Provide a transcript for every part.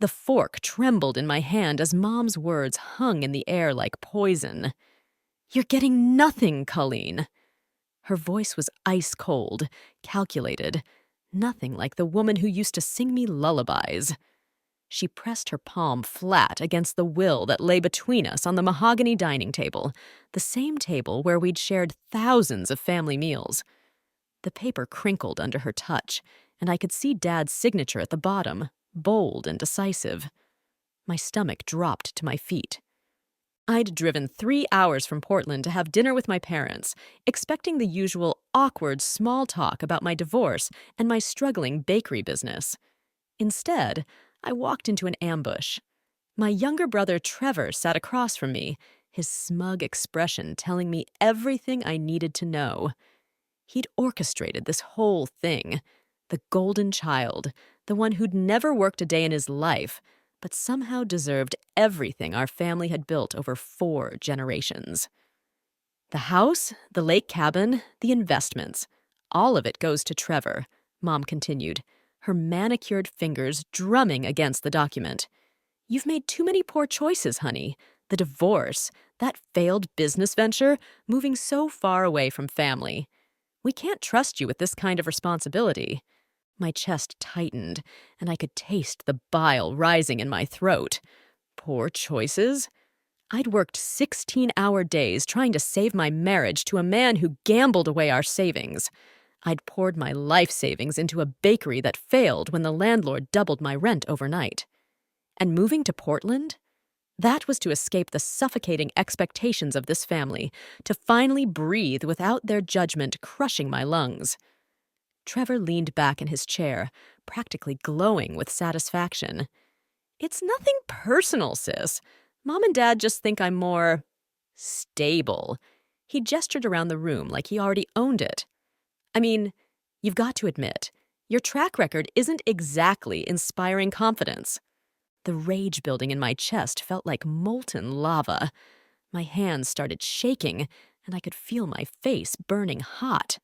The fork trembled in my hand as Mom's words hung in the air like poison. "You're getting nothing, Colleen." Her voice was ice cold, calculated, nothing like the woman who used to sing me lullabies. She pressed her palm flat against the will that lay between us on the mahogany dining table, the same table where we'd shared thousands of family meals. The paper crinkled under her touch, and I could see Dad's signature at the bottom, bold and decisive. My stomach dropped to my feet. I'd driven 3 hours from Portland to have dinner with my parents, expecting the usual awkward small talk about my divorce and my struggling bakery business. Instead, I walked into an ambush. My younger brother Trevor sat across from me, his smug expression telling me everything I needed to know. He'd orchestrated this whole thing. The golden child, the one who'd never worked a day in his life, but somehow deserved everything our family had built over 4 generations. The house, the lake cabin, the investments, all of it goes to Trevor, Mom continued, her manicured fingers drumming against the document. "You've made too many poor choices, honey. The divorce, that failed business venture, moving so far away from family. We can't trust you with this kind of responsibility." My chest tightened, and I could taste the bile rising in my throat. Poor choices? I'd worked 16-hour days trying to save my marriage to a man who gambled away our savings. I'd poured my life savings into a bakery that failed when the landlord doubled my rent overnight. And moving to Portland? That was to escape the suffocating expectations of this family, to finally breathe without their judgment crushing my lungs. Trevor leaned back in his chair, practically glowing with satisfaction. "It's nothing personal, sis. Mom and Dad just think I'm more stable." He gestured around the room like he already owned it. "I mean, you've got to admit, your track record isn't exactly inspiring confidence." The rage building in my chest felt like molten lava. My hands started shaking, and I could feel my face burning hot.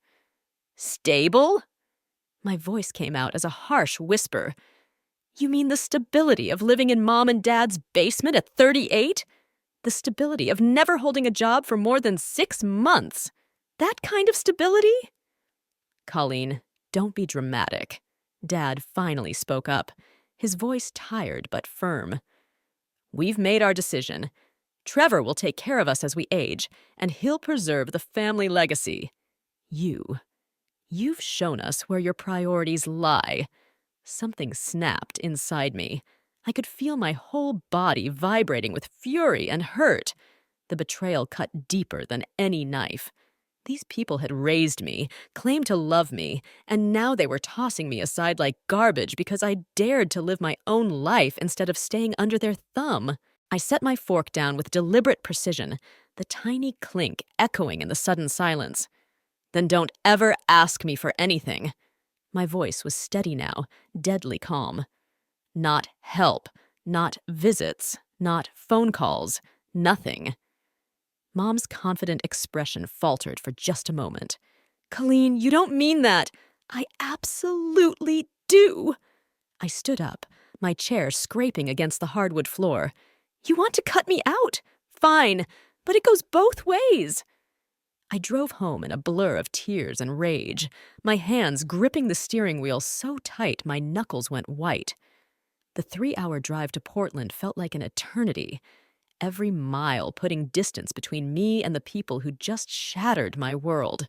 "Stable?" My voice came out as a harsh whisper. "You mean the stability of living in Mom and Dad's basement at 38? The stability of never holding a job for more than 6 months? That kind of stability?" "Colleen, don't be dramatic." Dad finally spoke up, his voice tired but firm. "We've made our decision. Trevor will take care of us as we age, and he'll preserve the family legacy. You've shown us where your priorities lie." Something snapped inside me. I could feel my whole body vibrating with fury and hurt. The betrayal cut deeper than any knife. These people had raised me, claimed to love me, and now they were tossing me aside like garbage because I dared to live my own life instead of staying under their thumb. I set my fork down with deliberate precision, the tiny clink echoing in the sudden silence. "Then don't ever ask me for anything." My voice was steady now, deadly calm. "Not help, not visits, not phone calls, nothing." Mom's confident expression faltered for just a moment. "Colleen, you don't mean that." "I absolutely do." I stood up, my chair scraping against the hardwood floor. "You want to cut me out? Fine, but it goes both ways." I drove home in a blur of tears and rage, my hands gripping the steering wheel so tight my knuckles went white. The 3-hour drive to Portland felt like an eternity, every mile putting distance between me and the people who just shattered my world.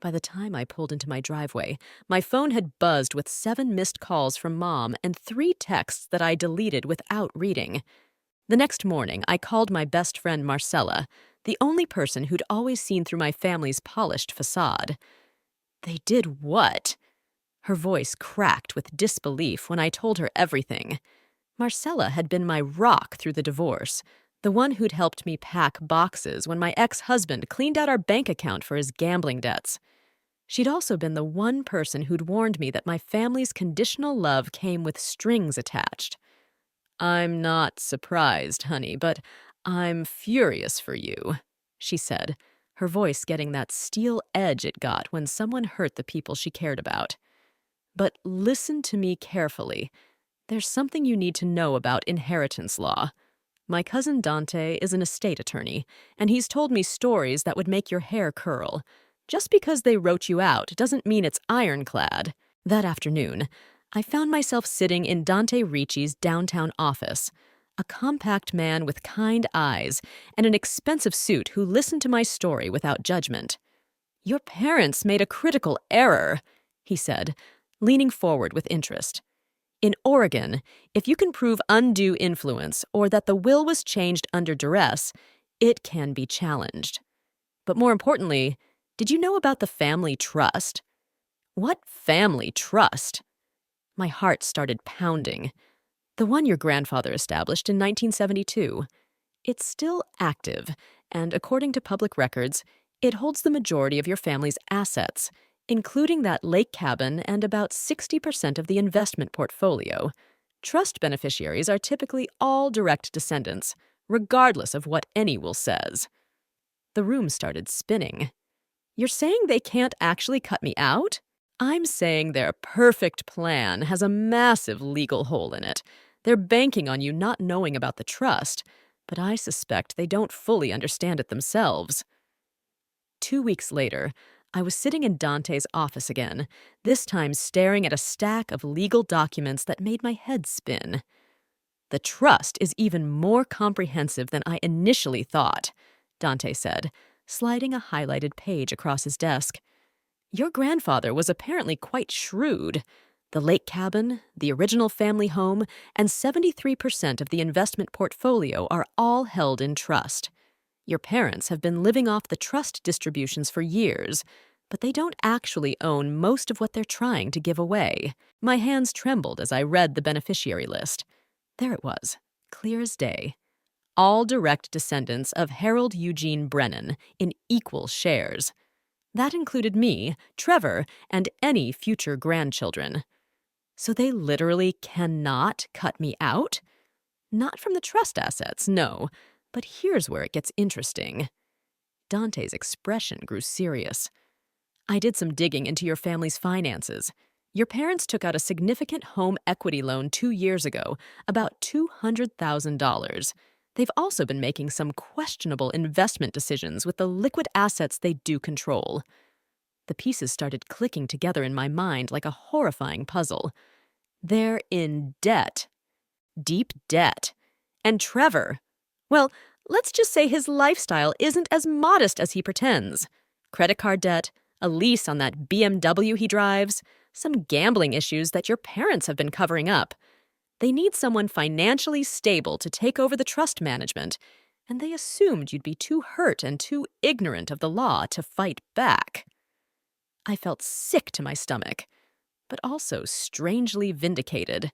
By the time I pulled into my driveway, my phone had buzzed with 7 missed calls from Mom and 3 texts that I deleted without reading. The next morning, I called my best friend Marcella, the only person who'd always seen through my family's polished facade. "They did what?" Her voice cracked with disbelief when I told her everything. Marcella had been my rock through the divorce, the one who'd helped me pack boxes when my ex-husband cleaned out our bank account for his gambling debts. She'd also been the one person who'd warned me that my family's conditional love came with strings attached. "I'm not surprised, honey, but I'm furious for you," she said, her voice getting that steel edge it got when someone hurt the people she cared about. "But listen to me carefully. There's something you need to know about inheritance law. My cousin Dante is an estate attorney, and he's told me stories that would make your hair curl. Just because they wrote you out doesn't mean it's ironclad. That afternoon, I found myself sitting in Dante Ricci's downtown office, a compact man with kind eyes and an expensive suit who listened to my story without judgment. "Your parents made a critical error," he said, leaning forward with interest. "In Oregon, if you can prove undue influence or that the will was changed under duress, it can be challenged. But more importantly, did you know about the family trust?" "What family trust?" My heart started pounding. "The one your grandfather established in 1972. It's still active, and according to public records, it holds the majority of your family's assets, including that lake cabin and about 60% of the investment portfolio. Trust beneficiaries are typically all direct descendants, regardless of what any will says." The room started spinning. "You're saying they can't actually cut me out?" "I'm saying their perfect plan has a massive legal hole in it. They're banking on you not knowing about the trust, but I suspect they don't fully understand it themselves." 2 weeks later, I was sitting in Dante's office again, this time staring at a stack of legal documents that made my head spin. "The trust is even more comprehensive than I initially thought," Dante said, sliding a highlighted page across his desk. "Your grandfather was apparently quite shrewd. The lake cabin, the original family home, and 73% of the investment portfolio are all held in trust. Your parents have been living off the trust distributions for years, but they don't actually own most of what they're trying to give away." My hands trembled as I read the beneficiary list. There it was, clear as day. All direct descendants of Harold Eugene Brennan in equal shares. That included me, Trevor, and any future grandchildren. So they literally cannot cut me out? Not from the trust assets, no. But here's where it gets interesting. Dante's expression grew serious. "I did some digging into your family's finances. Your parents took out a significant home equity loan 2 years ago, about $200,000. They've also been making some questionable investment decisions with the liquid assets they do control." The pieces started clicking together in my mind like a horrifying puzzle. They're in debt. Deep debt. And Trevor, well, let's just say his lifestyle isn't as modest as he pretends. Credit card debt, a lease on that BMW he drives, some gambling issues that your parents have been covering up. They need someone financially stable to take over the trust management, and they assumed you'd be too hurt and too ignorant of the law to fight back. I felt sick to my stomach, but also strangely vindicated.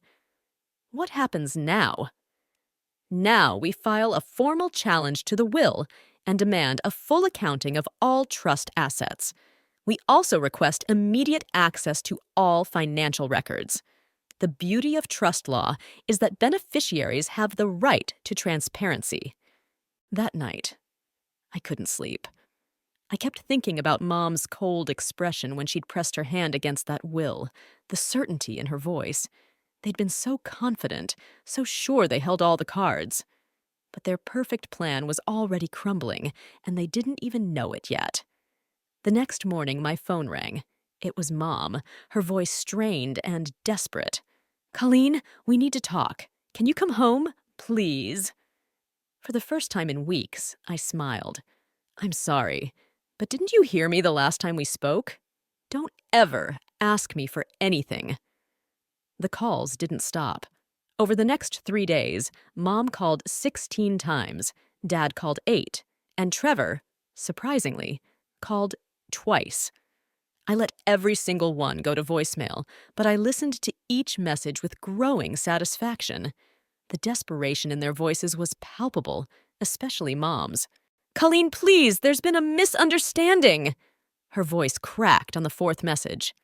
What happens now? Now we file a formal challenge to the will and demand a full accounting of all trust assets. We also request immediate access to all financial records. The beauty of trust law is that beneficiaries have the right to transparency. That night, I couldn't sleep. I kept thinking about Mom's cold expression when she'd pressed her hand against that will, the certainty in her voice. They'd been so confident, so sure they held all the cards. But their perfect plan was already crumbling, and they didn't even know it yet. The next morning, my phone rang. It was Mom, her voice strained and desperate. "Colleen, we need to talk. Can you come home? Please." For the first time in weeks, I smiled. "I'm sorry, but didn't you hear me the last time we spoke? Don't ever ask me for anything." The calls didn't stop. Over the next 3 days, Mom called 16 times, Dad called 8, and Trevor, surprisingly, called twice. I let every single one go to voicemail, but I listened to each message with growing satisfaction. The desperation in their voices was palpable, especially Mom's. "Colleen, please, there's been a misunderstanding." Her voice cracked on the 4th message.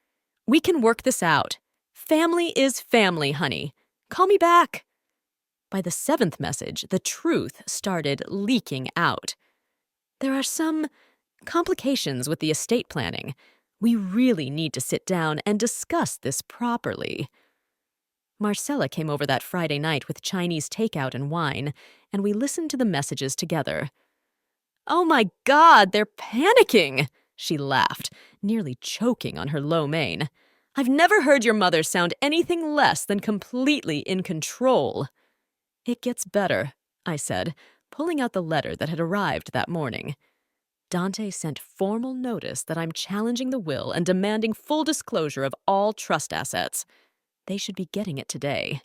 "We can work this out. Family is family, honey. Call me back." By the 7th message, the truth started leaking out. "There are some complications with the estate planning. We really need to sit down and discuss this properly." Marcella came over that Friday night with Chinese takeout and wine, and we listened to the messages together. "Oh my God, they're panicking!" She laughed, nearly choking on her lo mein. "I've never heard your mother sound anything less than completely in control." "It gets better," I said, pulling out the letter that had arrived that morning. "Dante sent formal notice that I'm challenging the will and demanding full disclosure of all trust assets. They should be getting it today."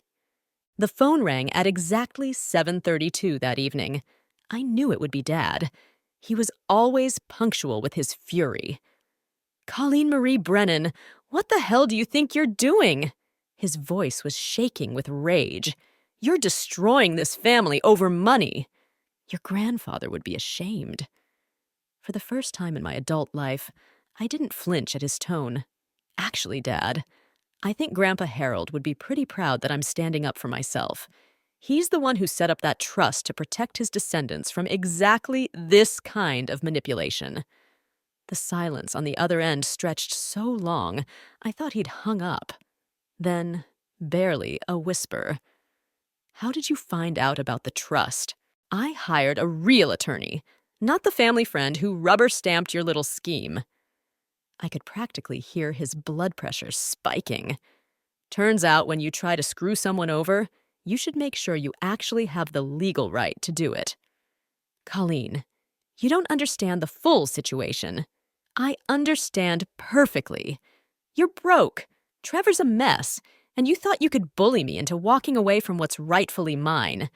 The phone rang at exactly 7:32 that evening. I knew it would be Dad. He was always punctual with his fury. "Colleen Marie Brennan, what the hell do you think you're doing?" His voice was shaking with rage. "You're destroying this family over money. Your grandfather would be ashamed." For the first time in my adult life, I didn't flinch at his tone. "Actually, Dad, I think Grandpa Harold would be pretty proud that I'm standing up for myself. He's the one who set up that trust to protect his descendants from exactly this kind of manipulation." The silence on the other end stretched so long, I thought he'd hung up. Then, barely a whisper. "How did you find out about the trust?" "I hired a real attorney, not the family friend who rubber-stamped your little scheme." I could practically hear his blood pressure spiking. "Turns out when you try to screw someone over, you should make sure you actually have the legal right to do it." "Colleen, you don't understand the full situation." "I understand perfectly. You're broke. Trevor's a mess, and you thought you could bully me into walking away from what's rightfully mine.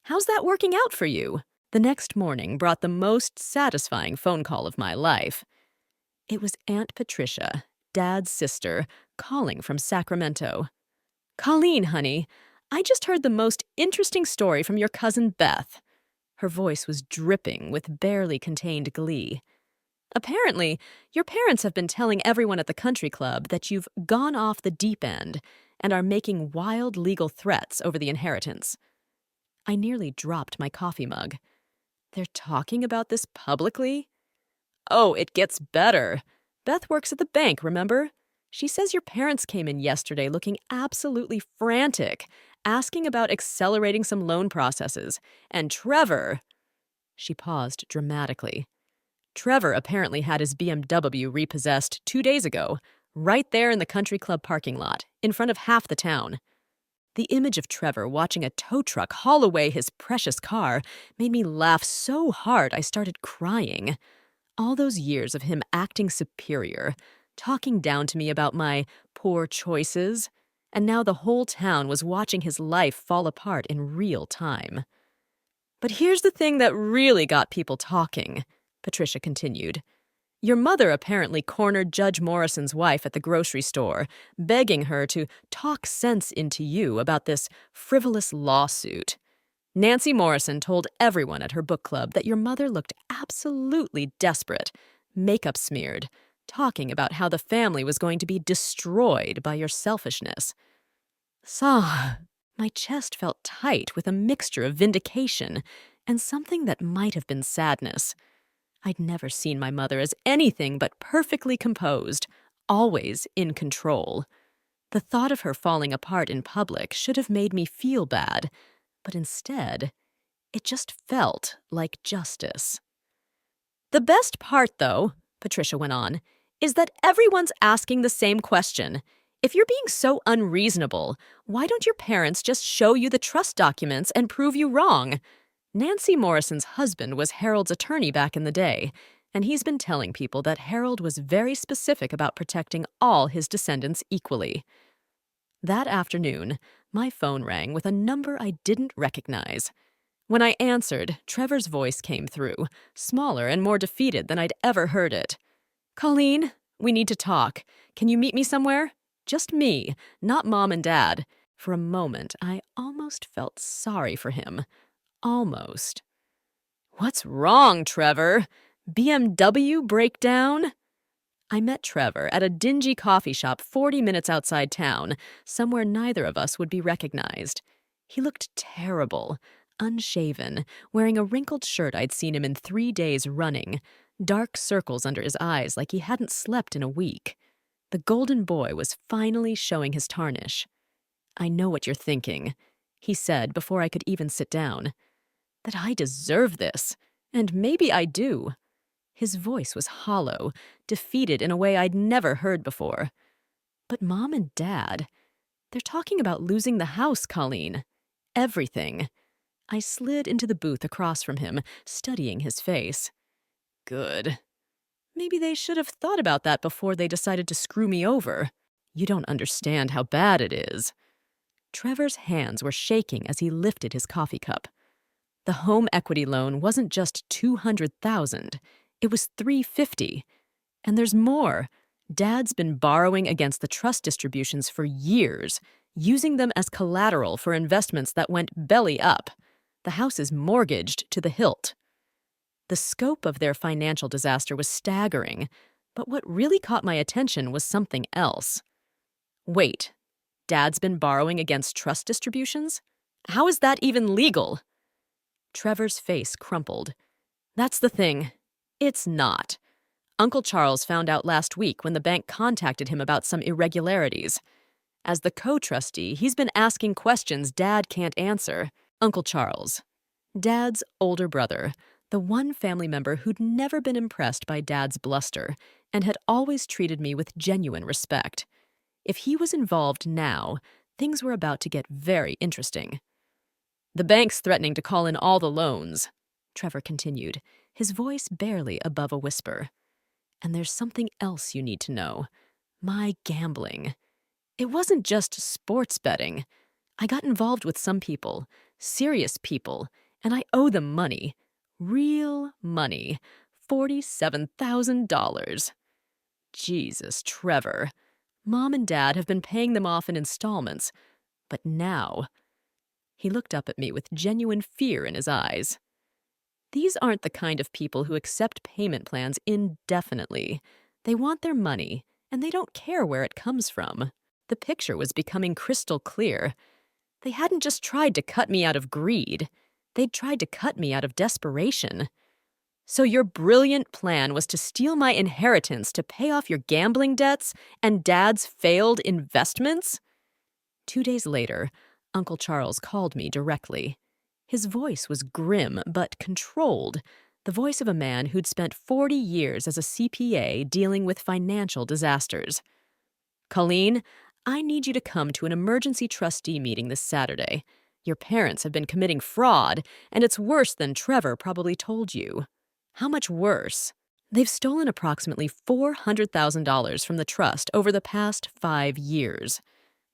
How's that working out for you?" The next morning brought the most satisfying phone call of my life. It was Aunt Patricia, Dad's sister, calling from Sacramento. "Colleen, honey, I just heard the most interesting story from your cousin Beth." Her voice was dripping with barely contained glee. "Apparently, your parents have been telling everyone at the country club that you've gone off the deep end and are making wild legal threats over the inheritance." I nearly dropped my coffee mug. "They're talking about this publicly?" "Oh, it gets better. Beth works at the bank, remember? She says your parents came in yesterday looking absolutely frantic, asking about accelerating some loan processes. And Trevor—" She paused dramatically. "Trevor apparently had his BMW repossessed 2 days ago, right there in the country club parking lot, in front of half the town." The image of Trevor watching a tow truck haul away his precious car made me laugh so hard I started crying. All those years of him acting superior, talking down to me about my poor choices, and now the whole town was watching his life fall apart in real time. "But here's the thing that really got people talking," Patricia continued. "Your mother apparently cornered Judge Morrison's wife at the grocery store, begging her to talk sense into you about this frivolous lawsuit. Nancy Morrison told everyone at her book club that your mother looked absolutely desperate, makeup smeared, talking about how the family was going to be destroyed by your selfishness." My chest felt tight with a mixture of vindication and something that might have been sadness. I'd never seen my mother as anything but perfectly composed, always in control. The thought of her falling apart in public should have made me feel bad, but instead, it just felt like justice. "The best part, though," Patricia went on, "is that everyone's asking the same question. If you're being so unreasonable, why don't your parents just show you the trust documents and prove you wrong? Nancy Morrison's husband was Harold's attorney back in the day, and he's been telling people that Harold was very specific about protecting all his descendants equally." That afternoon, my phone rang with a number I didn't recognize. When I answered, Trevor's voice came through, smaller and more defeated than I'd ever heard it. "Colleen, we need to talk. Can you meet me somewhere? Just me, not Mom and Dad." For a moment, I almost felt sorry for him. Almost. "What's wrong, Trevor? BMW breakdown?" I met Trevor at a dingy coffee shop 40 minutes outside town, somewhere neither of us would be recognized. He looked terrible, unshaven, wearing a wrinkled shirt I'd seen him in 3 days running, dark circles under his eyes like he hadn't slept in a week. The golden boy was finally showing his tarnish. I know what you're thinking, he said before I could even sit down. That I deserve this, and maybe I do. His voice was hollow, defeated in a way I'd never heard before. But Mom and Dad, they're talking about losing the house, Colleen. Everything. I slid into the booth across from him, studying his face. Good. Maybe they should have thought about that before they decided to screw me over. You don't understand how bad it is. Trevor's hands were shaking as he lifted his coffee cup. The home equity loan wasn't just $200,000. It was $350. And there's more. Dad's been borrowing against the trust distributions for years, using them as collateral for investments that went belly up. The house is mortgaged to the hilt. The scope of their financial disaster was staggering, but what really caught my attention was something else. Wait, Dad's been borrowing against trust distributions? How is that even legal? Trevor's face crumpled. That's the thing. It's not. Uncle Charles found out last week when the bank contacted him about some irregularities. As the co-trustee, he's been asking questions Dad can't answer. Uncle Charles, Dad's older brother, the one family member who'd never been impressed by Dad's bluster and had always treated me with genuine respect. If he was involved now, things were about to get very interesting. The bank's threatening to call in all the loans, Trevor continued, his voice barely above a whisper. And there's something else you need to know. My gambling. It wasn't just sports betting. I got involved with some people, serious people, and I owe them money. Real money. $47,000. Jesus, Trevor. Mom and Dad have been paying them off in installments. But now... He looked up at me with genuine fear in his eyes. These aren't the kind of people who accept payment plans indefinitely. They want their money, and they don't care where it comes from. The picture was becoming crystal clear. They hadn't just tried to cut me out of greed. They'd tried to cut me out of desperation. So your brilliant plan was to steal my inheritance to pay off your gambling debts and Dad's failed investments? 2 days later, Uncle Charles called me directly. His voice was grim but controlled, the voice of a man who'd spent 40 years as a CPA dealing with financial disasters. Colleen, I need you to come to an emergency trustee meeting this Saturday. Your parents have been committing fraud, and it's worse than Trevor probably told you. How much worse? They've stolen approximately $400,000 from the trust over the past 5 years.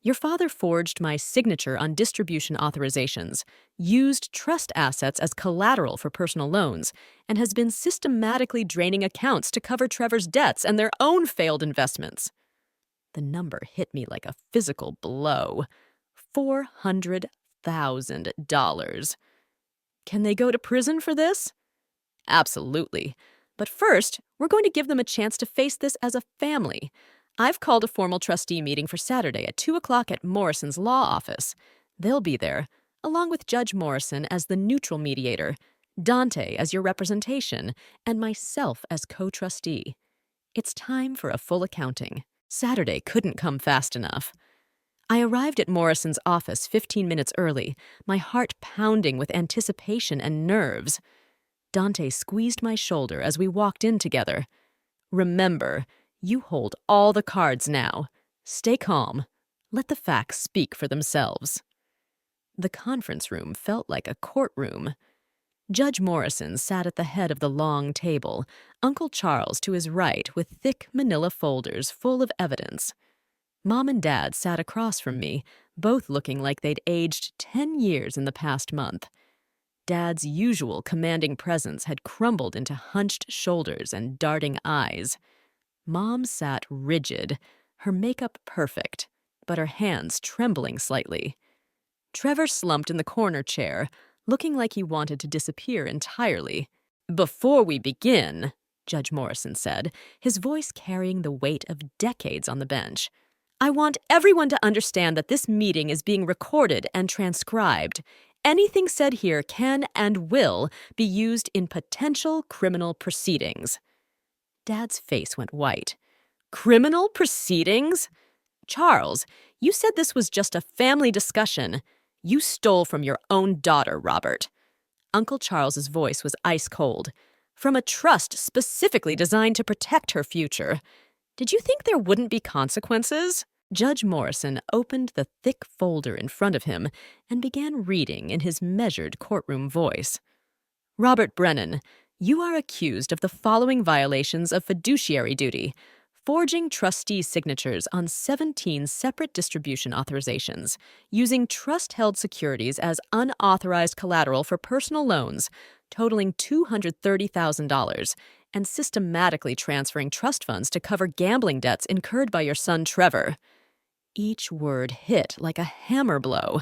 Your father forged my signature on distribution authorizations, used trust assets as collateral for personal loans, and has been systematically draining accounts to cover Trevor's debts and their own failed investments. The number hit me like a physical blow. $400,000. Can they go to prison for this? Absolutely. But first, we're going to give them a chance to face this as a family. I've called a formal trustee meeting for Saturday at 2 o'clock at Morrison's law office. They'll be there, along with Judge Morrison as the neutral mediator, Dante as your representation, and myself as co-trustee. It's time for a full accounting. Saturday couldn't come fast enough. I arrived at Morrison's office 15 minutes early, my heart pounding with anticipation and nerves. Dante squeezed my shoulder as we walked in together. Remember, you hold all the cards now. Stay calm. Let the facts speak for themselves. The conference room felt like a courtroom. Judge Morrison sat at the head of the long table, Uncle Charles to his right with thick manila folders full of evidence. Mom and Dad sat across from me, both looking like they'd aged 10 years in the past month. Dad's usual commanding presence had crumbled into hunched shoulders and darting eyes. Mom sat rigid, her makeup perfect, but her hands trembling slightly. Trevor slumped in the corner chair, looking like he wanted to disappear entirely. Before we begin, Judge Morrison said, his voice carrying the weight of decades on the bench, I want everyone to understand that this meeting is being recorded and transcribed. Anything said here can and will be used in potential criminal proceedings. Dad's face went white. Criminal proceedings? Charles, You said this was just a family discussion. You stole from your own daughter, Robert. Uncle Charles's voice was ice cold. From a trust specifically designed to protect her future. Did you think there wouldn't be consequences? Judge Morrison opened the thick folder in front of him and began reading in his measured courtroom voice. Robert Brennan, you are accused of the following violations of fiduciary duty: forging trustee signatures on 17 separate distribution authorizations, using trust-held securities as unauthorized collateral for personal loans, totaling $230,000, and systematically transferring trust funds to cover gambling debts incurred by your son Trevor. Each word hit like a hammer blow.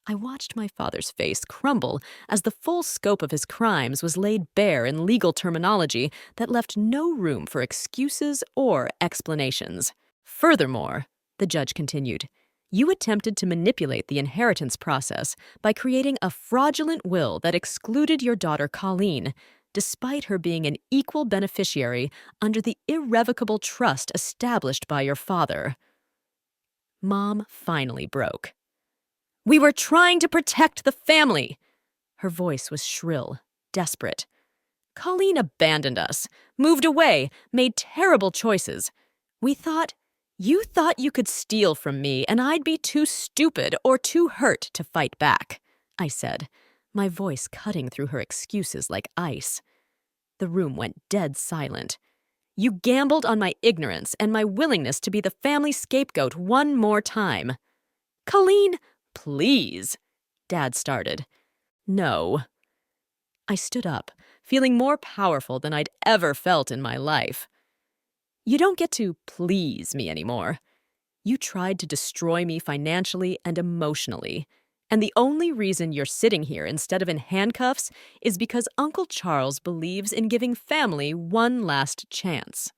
I watched my father's face crumble as the full scope of his crimes was laid bare in legal terminology that left no room for excuses or explanations. Furthermore, the judge continued, you attempted to manipulate the inheritance process by creating a fraudulent will that excluded your daughter Colleen, despite her being an equal beneficiary under the irrevocable trust established by your father. Mom finally broke. We were trying to protect the family. Her voice was shrill, desperate. Colleen abandoned us, moved away, made terrible choices. You thought you could steal from me and I'd be too stupid or too hurt to fight back, I said, my voice cutting through her excuses like ice. The room went dead silent. You gambled on my ignorance and my willingness to be the family scapegoat one more time. Colleen, please, Dad started. No. I stood up, feeling more powerful than I'd ever felt in my life. You don't get to please me anymore. You tried to destroy me financially and emotionally, and the only reason you're sitting here instead of in handcuffs is because Uncle Charles believes in giving family one last chance.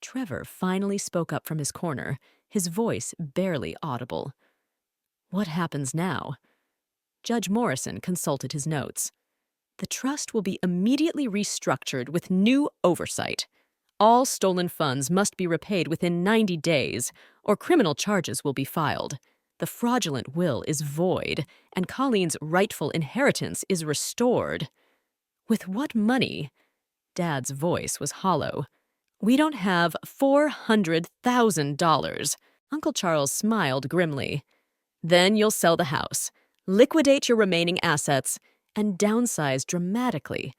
Trevor finally spoke up from his corner, his voice barely audible. What happens now? Judge Morrison consulted his notes. The trust will be immediately restructured with new oversight. All stolen funds must be repaid within 90 days, or criminal charges will be filed. The fraudulent will is void, and Colleen's rightful inheritance is restored. With what money? Dad's voice was hollow. We don't have $400,000. Uncle Charles smiled grimly. Then you'll sell the house, liquidate your remaining assets, and downsize dramatically.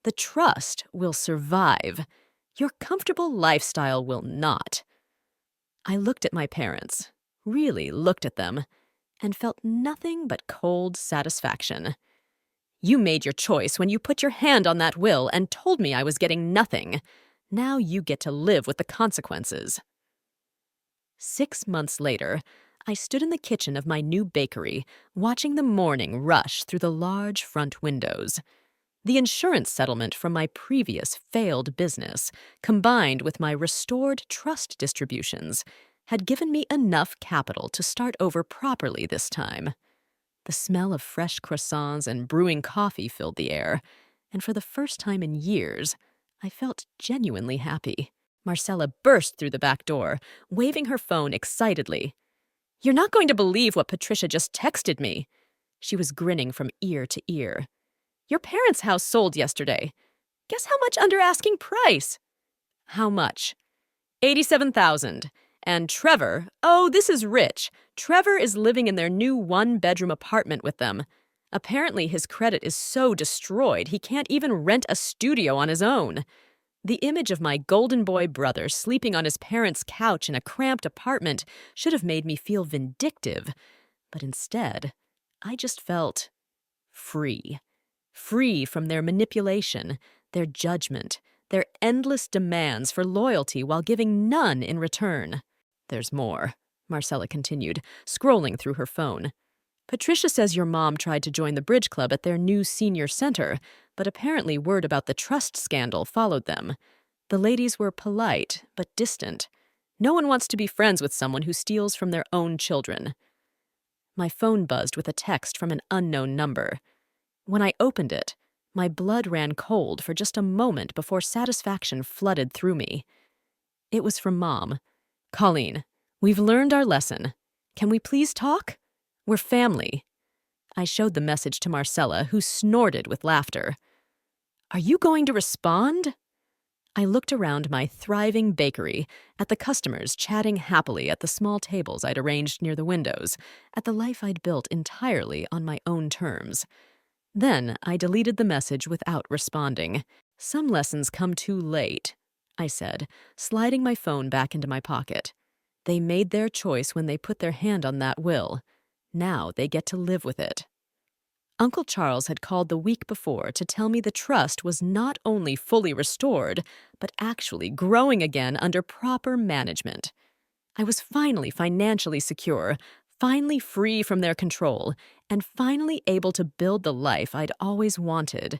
The trust will survive. Your comfortable lifestyle will not. I looked at my parents, really looked at them, and felt nothing but cold satisfaction. You made your choice when you put your hand on that will and told me I was getting nothing. Now you get to live with the consequences. 6 months later, I stood in the kitchen of my new bakery, watching the morning rush through the large front windows. The insurance settlement from my previous failed business, combined with my restored trust distributions, had given me enough capital to start over properly this time. The smell of fresh croissants and brewing coffee filled the air, and for the first time in years, I felt genuinely happy. Marcella burst through the back door, waving her phone excitedly. You're not going to believe what Patricia just texted me. She was grinning from ear to ear. Your parents' house sold yesterday. Guess how much under asking price? How much? $87,000. And Trevor, oh, this is rich. Trevor is living in their new one-bedroom apartment with them. Apparently his credit is so destroyed he can't even rent a studio on his own. The image of my golden boy brother sleeping on his parents' couch in a cramped apartment should have made me feel vindictive. But instead, I just felt free. Free from their manipulation, their judgment, their endless demands for loyalty while giving none in return. There's more, Marcella continued, scrolling through her phone. Patricia says your mom tried to join the bridge club at their new senior center, but apparently word about the trust scandal followed them. The ladies were polite, but distant. No one wants to be friends with someone who steals from their own children. My phone buzzed with a text from an unknown number. When I opened it, my blood ran cold for just a moment before satisfaction flooded through me. It was from Mom. Colleen, we've learned our lesson. Can we please talk? We're family." I showed the message to Marcella, who snorted with laughter. "Are you going to respond?" I looked around my thriving bakery, at the customers chatting happily at the small tables I'd arranged near the windows, at the life I'd built entirely on my own terms. Then I deleted the message without responding. "Some lessons come too late," I said, sliding my phone back into my pocket. "They made their choice when they put their hand on that will. Now they get to live with it." Uncle Charles had called the week before to tell me the trust was not only fully restored, but actually growing again under proper management. I was finally financially secure, finally free from their control, and finally able to build the life I'd always wanted.